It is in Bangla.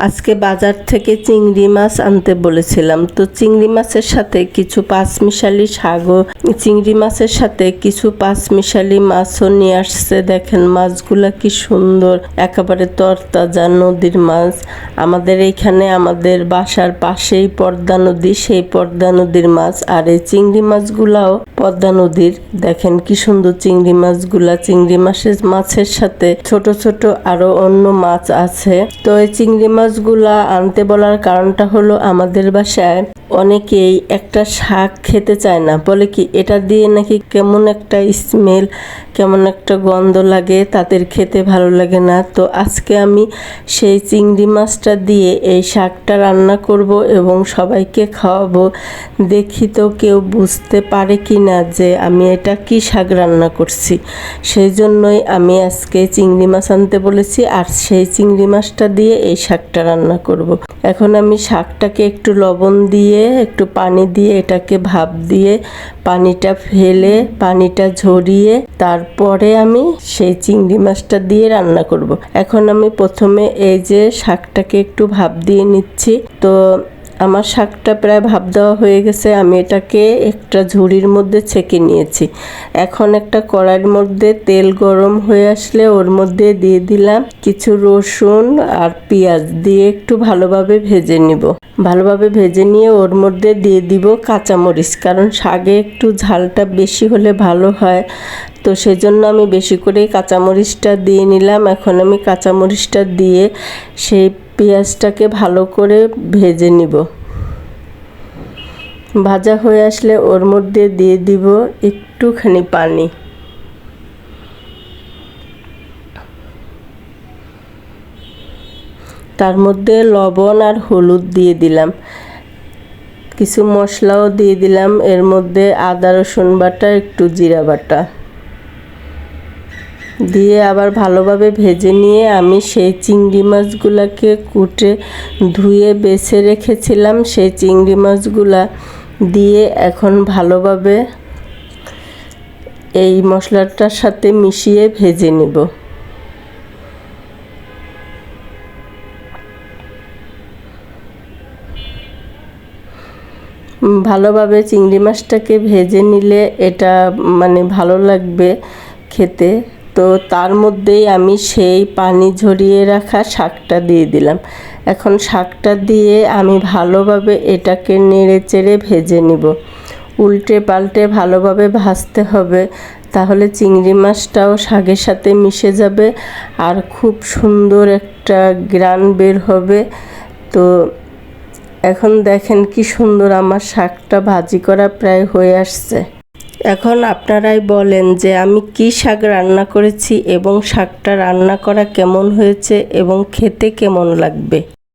আজকে বাজার থেকে চিংড়ি মাছ আনতে বলেছিলাম, তো চিংড়ি মাছের সাথে কিছু পাঁচমিশালি শাকও, চিংড়ি মাছের সাথে কিছু পাঁচমিশালি মাছও নিয়ে আসছে। দেখেন মাছগুলা কি সুন্দর, একেবারে তরতাজা নদীর মাছ। আমাদের এইখানে আমাদের বাসার পাশেই পদ্মা নদী, সেই পদ্মা নদীর মাছ। আর এই চিংড়ি মাছগুলাও পদ্মা নদীর। দেখেন কি সুন্দর চিংড়ি মাছগুলা। চিংড়ি মাছের সাথে ছোট ছোট আরো অন্য মাছ আছে। তো এই চিংড়ি মাছগুলা আনতে বলার কারণটা হলো, আমাদের বাসায় অনেকেই একটা শাক খেতে চায় না, বলে কি এটা দিয়ে নাকি কেমন একটা স্মেল, কেমন একটা গন্ধ লাগে, তাদের খেতে ভালো লাগে না। তো আজকে আমি সেই চিংড়ি মাছটা দিয়ে এই শাকটা রান্না করব এবং সবাইকে খাওয়াবো। দেখি তো কেউ বুঝতে পারে কি না যে আমি এটা কি শাক রান্না করছি। সেই জন্যই আমি আজকে চিংড়ি মাছ আনতে বলেছি, আর সেই চিংড়ি মাছটা দিয়ে এই শাকটা রান্না করব। এখন আমি শাকটাকে একটু লবণ দিয়ে, একটু পানি দিয়ে, এটাকে ভাপ দিয়ে পানিটা ফেলে, পানিটা ঝরিয়ে তারপরে আমি সেই চিংড়ি মাছটা দিয়ে রান্না করব। এখন আমি প্রথমে এই যে শাকটাকে একটু ভাপ দিয়ে নিচ্ছি। তো আমার শাকটা প্রায় ভাপ দেওয়া হয়ে গেছে। আমি এটাকে একটা ঝুড়ির মধ্যে ছেঁকে নিয়েছি। এখন একটা কড়াইয়ের মধ্যে তেল গরম হয়ে আসলে ওর মধ্যে দিয়ে দিলাম কিছু রসুন আর পেঁয়াজ দিয়ে একটু ভালোভাবে ভেজে নিব। ভালোভাবে ভেজে নিয়ে ওর মধ্যে দিয়ে দিব কাঁচামরিচ, কারণ শাকে একটু ঝালটা বেশি হলে ভালো হয়। তো সেজন্য আমি বেশি করে কাঁচামরিচটা দিয়ে নিলাম। এখন আমি কাঁচামরিচটা দিয়ে সেই পেঁয়াজটাকে ভালো করে ভেজে নিব। ভাজা হয়ে আসলে ওর মধ্যে দিয়ে দিব একটুখানি পানি। তার মধ্যে লবণ আর হলুদ দিয়ে দিলাম, কিছু মশলাও দিয়ে দিলাম। এর মধ্যে আদা রসুন বাটা, একটু জিরা বাটা দিয়ে আবার ভালোভাবে ভেজে নিয়ে আমি সেই চিংড়ি মাছগুলোকে কুটে ধুয়ে বেছে রেখেছিলাম, সেই চিংড়ি মাছগুলা দিয়ে এখন ভালোভাবে এই মশলাটার সাথে মিশিয়ে ভেজে নেব। ভালোভাবে চিংড়ি মাছটাকে ভেজে নিলে এটা ভালো লাগবে খেতে। তো তার মধ্যেই আমি সেই পানি ঝরিয়ে রাখা শাকটা দিয়ে দিলাম। এখন শাকটা দিয়ে আমি ভালোভাবে এটাকে নেড়ে চেড়ে ভেজে নিব। উল্টে পাল্টে ভালোভাবে ভাজতে হবে, তাহলে চিংড়ি মাছটাও শাকের সাথে মিশে যাবে আর খুব সুন্দর একটা ঘ্রাণ বের হবে। তো এখন দেখেন কি সুন্দর আমার শাকটা ভাজি করা প্রায় হয়ে আসছে। এখন আপনারাই বলেন যে আমি কি শাক রান্না করেছি এবং শাকটা রান্না করা কেমন হয়েছে এবং খেতে কেমন লাগবে।